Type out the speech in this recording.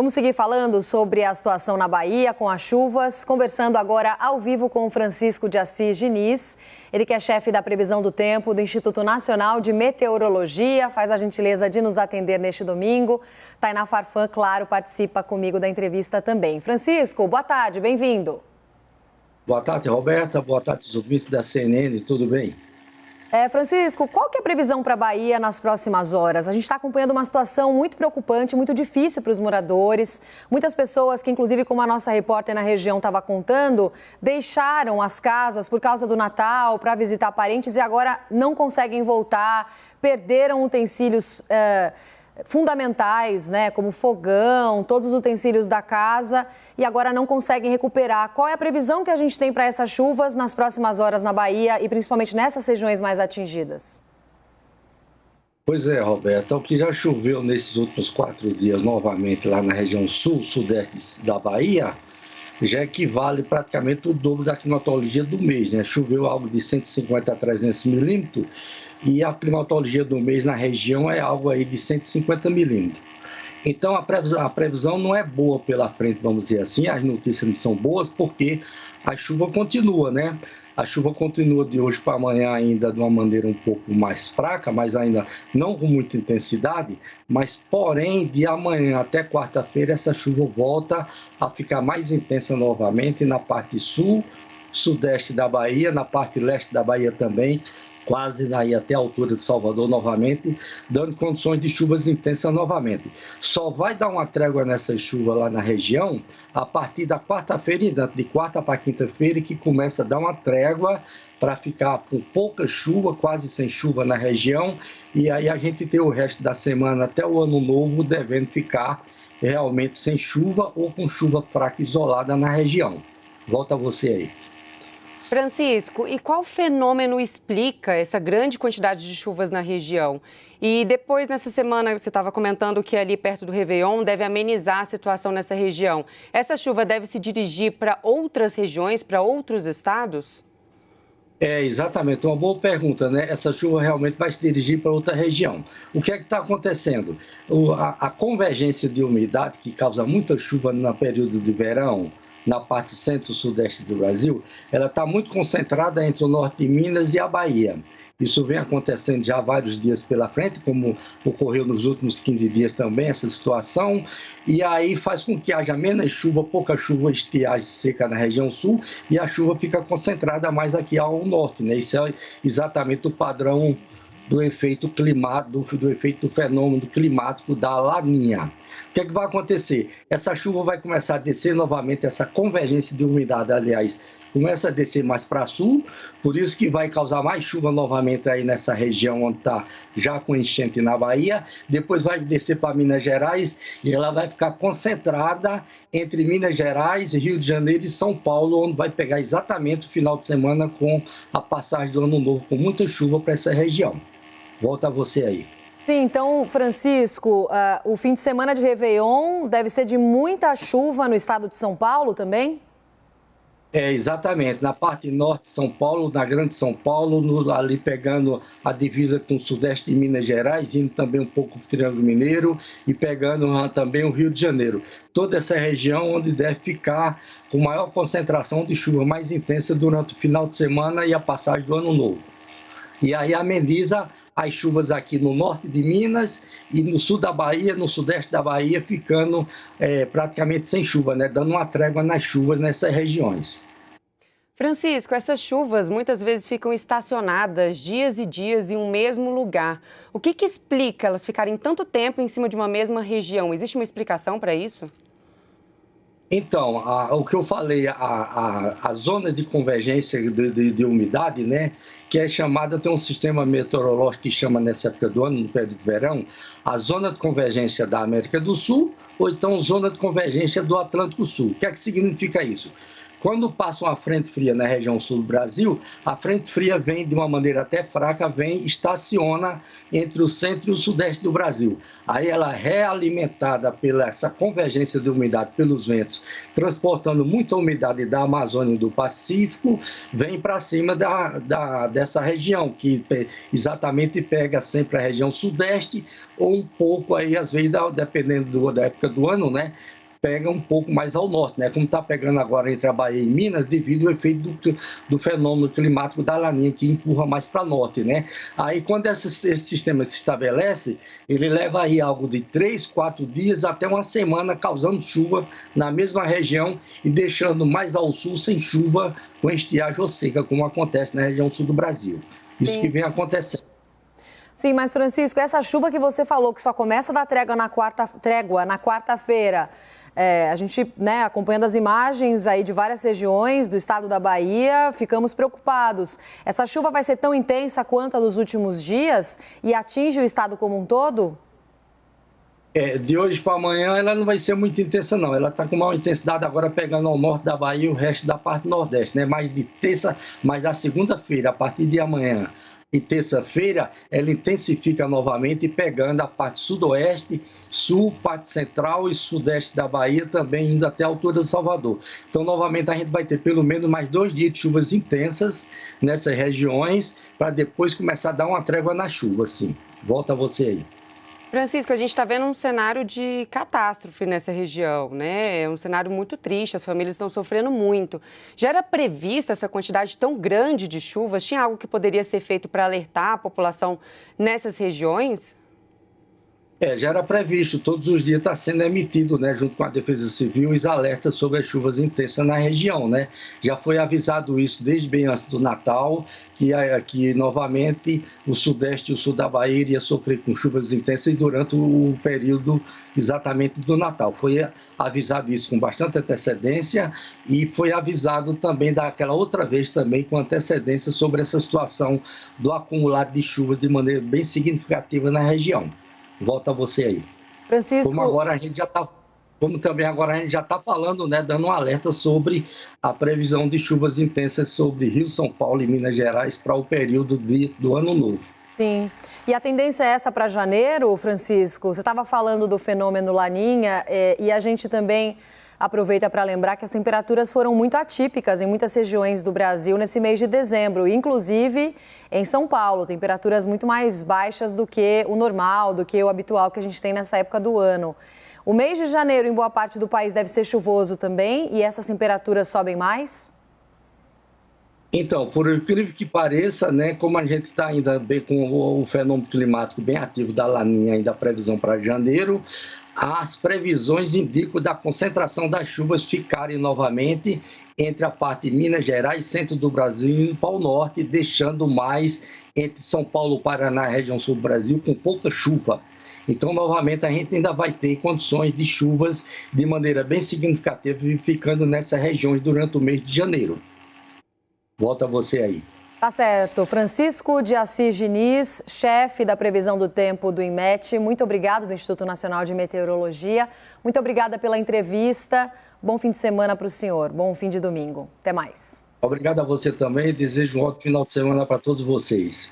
Vamos seguir falando sobre a situação na Bahia com as chuvas, conversando agora ao vivo com o Francisco de Assis Diniz. Ele que é chefe da previsão do tempo do Instituto Nacional de Meteorologia, faz a gentileza de nos atender neste domingo. Tainá Farfan, claro, participa comigo da entrevista também. Francisco, boa tarde, bem-vindo. Boa tarde, Roberta. Boa tarde, os ouvintes da CNN, tudo bem? Francisco, qual que é a previsão para a Bahia nas próximas horas? A gente está acompanhando uma situação muito preocupante, muito difícil para os moradores. Muitas pessoas que, inclusive, como a nossa repórter na região estava contando, deixaram as casas por causa do Natal para visitar parentes e agora não conseguem voltar, perderam utensílios fundamentais, né, como fogão, todos os utensílios da casa e agora não conseguem recuperar. Qual é a previsão que a gente tem para essas chuvas nas próximas horas na Bahia e principalmente nessas regiões mais atingidas? Pois é, Roberta, o que já choveu nesses últimos 4 dias novamente lá na região sul-sudeste da Bahia já equivale praticamente o dobro da climatologia do mês, né? Choveu algo de 150 a 300 milímetros e a climatologia do mês na região é algo aí de 150 milímetros. Então a previsão não é boa pela frente, vamos dizer assim, as notícias não são boas porque a chuva continua, né? A chuva continua de hoje para amanhã ainda de uma maneira um pouco mais fraca, mas ainda não com muita intensidade, mas porém de amanhã até quarta-feira essa chuva volta a ficar mais intensa novamente na parte sul, sudeste da Bahia, na parte leste da Bahia também, quase aí até a altura de Salvador novamente, dando condições de chuvas intensas novamente. Só vai dar uma trégua nessa chuva lá na região a partir da quarta-feira em diante, de quarta para quinta-feira, que começa a dar uma trégua para ficar com pouca chuva, quase sem chuva na região, e aí a gente tem o resto da semana até o ano novo devendo ficar realmente sem chuva ou com chuva fraca isolada na região. Volta a você aí. Francisco, e qual fenômeno explica essa grande quantidade de chuvas na região? E depois, nessa semana, você estava comentando que ali perto do Réveillon deve amenizar a situação nessa região. Essa chuva deve se dirigir para outras regiões, para outros estados? Exatamente, uma boa pergunta, né? Essa chuva realmente vai se dirigir para outra região. O que é que está acontecendo? A convergência de umidade, que causa muita chuva no período de verão, na parte centro-sudeste do Brasil, ela está muito concentrada entre o norte de Minas e a Bahia. Isso vem acontecendo já há vários dias pela frente, como ocorreu nos últimos 15 dias também, essa situação, e aí faz com que haja menos chuva, pouca chuva, estiagem seca na região sul, e a chuva fica concentrada mais aqui ao norte, né? Isso é exatamente o padrão do efeito climático, do efeito fenômeno climático da Laninha. O que é que vai acontecer? Essa chuva vai começar a descer novamente, essa convergência de umidade, aliás, começa a descer mais para sul, por isso que vai causar mais chuva novamente aí nessa região onde está já com enchente na Bahia, depois vai descer para Minas Gerais e ela vai ficar concentrada entre Minas Gerais, Rio de Janeiro e São Paulo, onde vai pegar exatamente o final de semana com a passagem do Ano Novo, com muita chuva para essa região. Volta a você aí. Sim, então, Francisco, o fim de semana de Réveillon deve ser de muita chuva no estado de São Paulo também? Exatamente. Na parte norte de São Paulo, na Grande São Paulo, ali pegando a divisa com o sudeste de Minas Gerais, indo também um pouco para o Triângulo Mineiro e pegando também o Rio de Janeiro. Toda essa região onde deve ficar com maior concentração de chuva mais intensa durante o final de semana e a passagem do Ano Novo. E aí ameniza as chuvas aqui no norte de Minas e no sul da Bahia, no sudeste da Bahia, ficando praticamente sem chuva, né? Dando uma trégua nas chuvas nessas regiões. Francisco, essas chuvas muitas vezes ficam estacionadas dias e dias em um mesmo lugar. O que explica elas ficarem tanto tempo em cima de uma mesma região? Existe uma explicação para isso? Então, o que eu falei, a zona de convergência de umidade, né, que é chamada, tem um sistema meteorológico que chama nessa época do ano, no período de verão, a zona de convergência da América do Sul ou então zona de convergência do Atlântico Sul. O que é que significa isso? Quando passa uma frente fria na região sul do Brasil, a frente fria vem de uma maneira até fraca, estaciona entre o centro e o sudeste do Brasil. Aí ela é realimentada pela essa convergência de umidade pelos ventos, transportando muita umidade da Amazônia e do Pacífico, vem para cima dessa região, que exatamente pega sempre a região sudeste, ou um pouco aí, às vezes, dependendo da época do ano, né? Pega um pouco mais ao norte, né? Como está pegando agora entre a Bahia e Minas, devido ao efeito do fenômeno climático da Laninha, que empurra mais para norte, né? Aí, quando esse sistema se estabelece, ele leva aí algo de 3, 4 dias até uma semana, causando chuva na mesma região e deixando mais ao sul sem chuva, com estiagem ou seca, como acontece na região sul do Brasil. Isso que vem acontecendo. Sim, mas Francisco, essa chuva que você falou que só começa a dar trégua na quarta-feira, a gente, né, acompanhando as imagens aí de várias regiões do estado da Bahia, ficamos preocupados. Essa chuva vai ser tão intensa quanto a dos últimos dias e atinge o estado como um todo? De hoje para amanhã ela não vai ser muito intensa, não. Ela está com uma intensidade agora pegando ao norte da Bahia e o resto da parte nordeste, né? Mas da segunda-feira, a partir de amanhã e terça-feira, ela intensifica novamente, pegando a parte sudoeste, sul, parte central e sudeste da Bahia, também indo até a altura de Salvador. Então, novamente, a gente vai ter pelo menos mais 2 dias de chuvas intensas nessas regiões, para depois começar a dar uma trégua na chuva, assim. Volta você aí. Francisco, a gente está vendo um cenário de catástrofe nessa região, né? É um cenário muito triste, as famílias estão sofrendo muito. Já era prevista essa quantidade tão grande de chuvas? Tinha algo que poderia ser feito para alertar a população nessas regiões? Já era previsto, todos os dias está sendo emitido, né, junto com a Defesa Civil, os alertas sobre as chuvas intensas na região, né? Já foi avisado isso desde bem antes do Natal, que novamente o sudeste e o sul da Bahia iria sofrer com chuvas intensas durante o período exatamente do Natal. Foi avisado isso com bastante antecedência e foi avisado também daquela outra vez também com antecedência sobre essa situação do acumulado de chuvas de maneira bem significativa na região. Volta você aí. Francisco... Como também agora a gente já está falando, né, dando um alerta sobre a previsão de chuvas intensas sobre Rio, São Paulo e Minas Gerais para o período do Ano Novo. Sim. E a tendência é essa para janeiro, Francisco? Você estava falando do fenômeno Laninha e a gente também aproveita para lembrar que as temperaturas foram muito atípicas em muitas regiões do Brasil nesse mês de dezembro, inclusive em São Paulo, temperaturas muito mais baixas do que o normal, do que o habitual que a gente tem nessa época do ano. O mês de janeiro em boa parte do país deve ser chuvoso também e essas temperaturas sobem mais? Então, por incrível que pareça, né, como a gente está ainda bem com o fenômeno climático bem ativo da Laninha, ainda a previsão para janeiro, as previsões indicam da concentração das chuvas ficarem novamente entre a parte de Minas Gerais, centro do Brasil e para o norte, deixando mais entre São Paulo, Paraná e região sul do Brasil com pouca chuva. Então, novamente, a gente ainda vai ter condições de chuvas de maneira bem significativa, ficando nessas regiões durante o mês de janeiro. Volta você aí. Tá certo. Francisco de Assis Diniz, chefe da previsão do tempo do INMET, muito obrigado, do Instituto Nacional de Meteorologia. Muito obrigada pela entrevista. Bom fim de semana para o senhor. Bom fim de domingo. Até mais. Obrigado a você também. Desejo um ótimo final de semana para todos vocês.